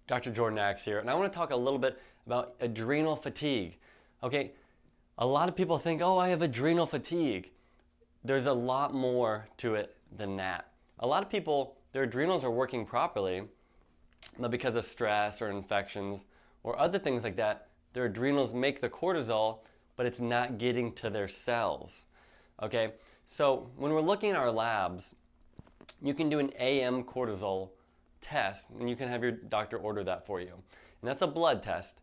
Dr. Jordan Axe here, and I want to talk a little bit about adrenal fatigue. Okay, a lot of people think, oh, I have adrenal fatigue. There's a lot more to it than that. A lot of people, their adrenals are working properly, but because of stress or infections or other things like that, their adrenals make the cortisol, but it's not getting to their cells. Okay, so when we're looking at our labs, you can do an AM cortisol test, and you can have your doctor order that for you. And that's a blood test.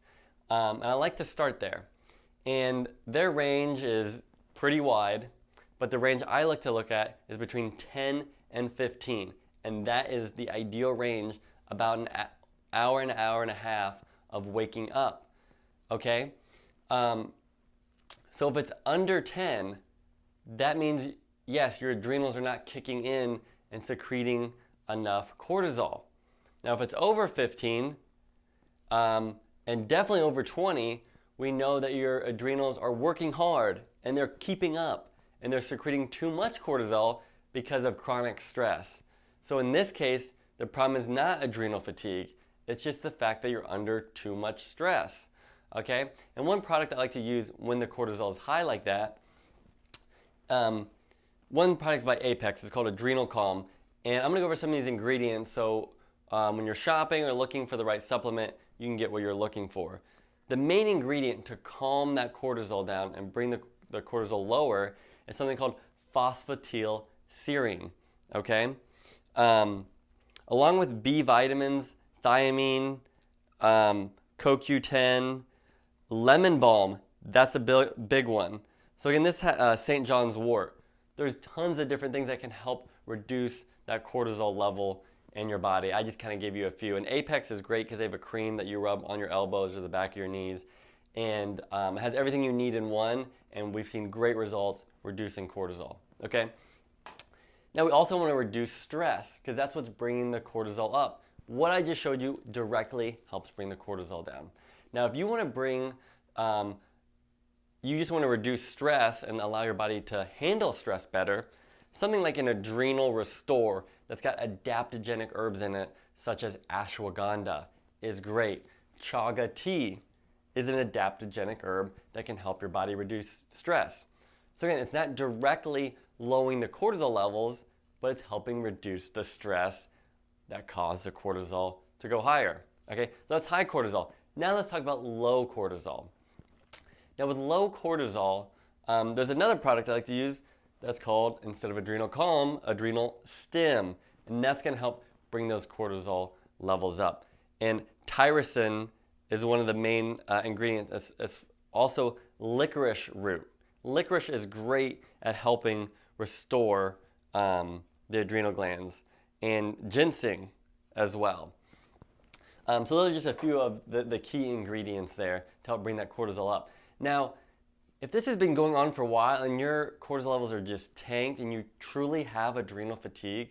And I like to start there. And their range is pretty wide, but the range I like to look at is between 10 and 15. And that is the ideal range about an hour and a half of waking up. Okay? So if it's under 10, that means, yes, your adrenals are not kicking in and secreting enough cortisol. Now, if it's over 15, and definitely over 20, we know that your adrenals are working hard and they're keeping up and they're secreting too much cortisol because of chronic stress. So in this case, the problem is not adrenal fatigue. It's just the fact that you're under too much stress. Okay? And one product I like to use when the cortisol is high like that, one product is by Apex. It's called Adrenal Calm. And I'm going to go over some of these ingredients so when you're shopping or looking for the right supplement, you can get what you're looking for. The main ingredient to calm that cortisol down and bring the cortisol lower is something called phosphatidylserine. Okay? Along with B vitamins, thiamine, CoQ10, lemon balm, that's a big one. So again, this St. John's wort. There's tons of different things that can help reduce that cortisol level in your body. I just kind of gave you a few. And Apex is great because they have a cream that you rub on your elbows or the back of your knees. And it has everything you need in one. And we've seen great results reducing cortisol. Okay? Now we also want to reduce stress because that's what's bringing the cortisol up. What I just showed you directly helps bring the cortisol down. Now if you want to you just want to reduce stress and allow your body to handle stress better, something like an adrenal restore that's got adaptogenic herbs in it, such as ashwagandha, is great. Chaga tea is an adaptogenic herb that can help your body reduce stress. So again, it's not directly lowering the cortisol levels, but it's helping reduce the stress that caused the cortisol to go higher. Okay, so that's high cortisol. Now let's talk about low cortisol. Now with low cortisol, there's another product I like to use that's called, instead of Adrenal Calm, Adrenal Stim. And that's going to help bring those cortisol levels up. And tyrosine is one of the main ingredients. It's also licorice root. Licorice is great at helping restore the adrenal glands, and ginseng as well. So those are just a few of the key ingredients there to help bring that cortisol up. Now, if this has been going on for a while and your cortisol levels are just tanked and you truly have adrenal fatigue,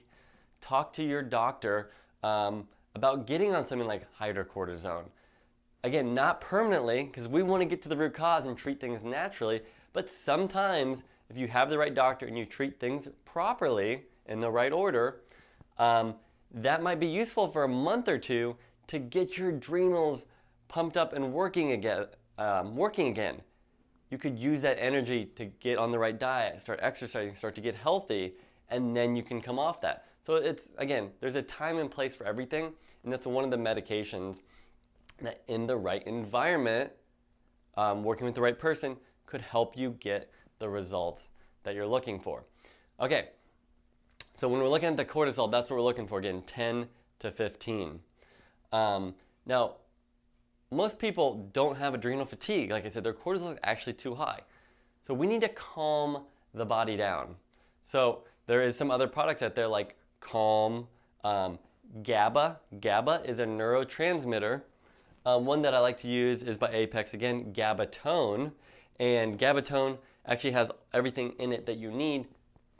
talk to your doctor about getting on something like hydrocortisone. Again, not permanently, because we want to get to the root cause and treat things naturally, but sometimes if you have the right doctor and you treat things properly in the right order, that might be useful for a month or two to get your adrenals pumped up and working again. You could use that energy to get on the right diet, start exercising, start to get healthy, and then you can come off that. So it's, again, there's a time and place for everything, and that's one of the medications that in the right environment, working with the right person, could help you get the results that you're looking for. Okay, so when we're looking at the cortisol, that's what we're looking for, again, 10 to 15. Now, most people don't have adrenal fatigue. Like I said, their cortisol is actually too high. So we need to calm the body down. So there is some other products out there like Calm, GABA. GABA is a neurotransmitter. One that I like to use is by Apex, again, Gabatone. And Gabatone actually has everything in it that you need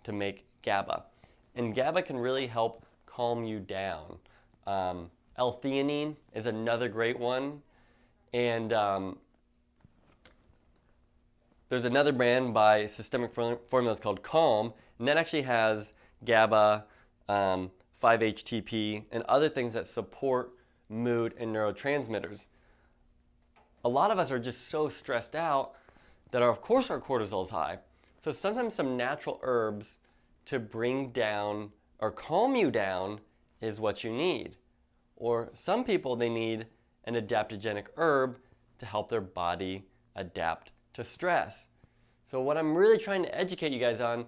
to make GABA. And GABA can really help calm you down. L-theanine is another great one. And there's another brand by Systemic Formulas called Calm, and that actually has GABA, 5-HTP, and other things that support mood, and neurotransmitters. A lot of us are just so stressed out that of course our cortisol is high. So sometimes some natural herbs to bring down or calm you down is what you need. Or some people, they need an adaptogenic herb to help their body adapt to stress. So what I'm really trying to educate you guys on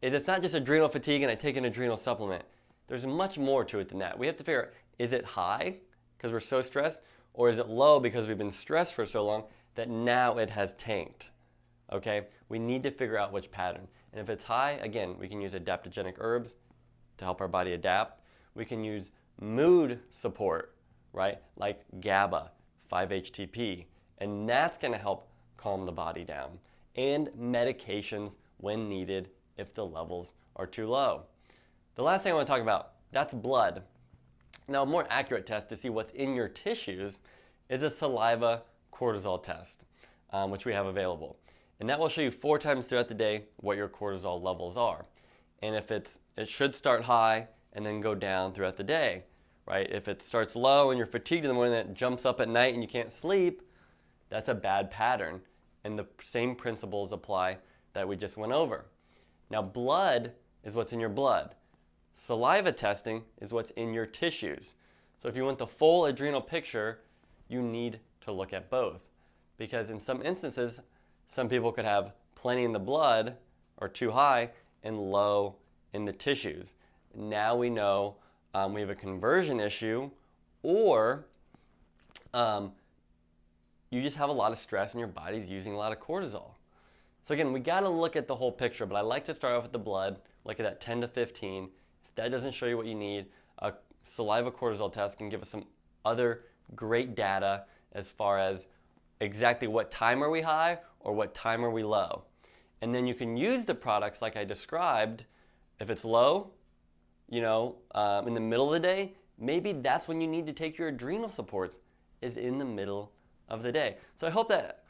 is it's not just adrenal fatigue and I take an adrenal supplement. There's much more to it than that. We have to figure out, is it high because we're so stressed, or is it low because we've been stressed for so long that now it has tanked? Okay, we need to figure out which pattern. And if it's high, again, we can use adaptogenic herbs to help our body adapt. We can use mood support, right? Like GABA, 5-HTP, and that's going to help calm the body down. And medications when needed if the levels are too low. The last thing I want to talk about, that's blood. Now, a more accurate test to see what's in your tissues is a saliva cortisol test, which we have available. And that will show you 4 times throughout the day what your cortisol levels are. And if it should start high and then go down throughout the day, right? If it starts low and you're fatigued in the morning and it jumps up at night and you can't sleep, that's a bad pattern. And the same principles apply that we just went over. Now, blood is what's in your blood. Saliva testing is what's in your tissues. So if you want the full adrenal picture, you need to look at both. Because in some instances, some people could have plenty in the blood or too high and low in the tissues. Now we know we have a conversion issue, or you just have a lot of stress and your body's using a lot of cortisol. So again, we got to look at the whole picture, but I like to start off with the blood, look at that 10 to 15. If that doesn't show you what you need, a saliva cortisol test can give us some other great data as far as exactly what time are we high or what time are we low. And then you can use the products like I described. If it's low, in the middle of the day, maybe that's when you need to take your adrenal supports, is in the middle of the day. So I hope that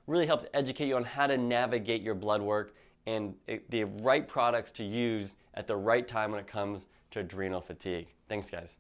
really helps educate you on how to navigate your blood work and the right products to use at the right time when it comes to adrenal fatigue. Thanks, guys.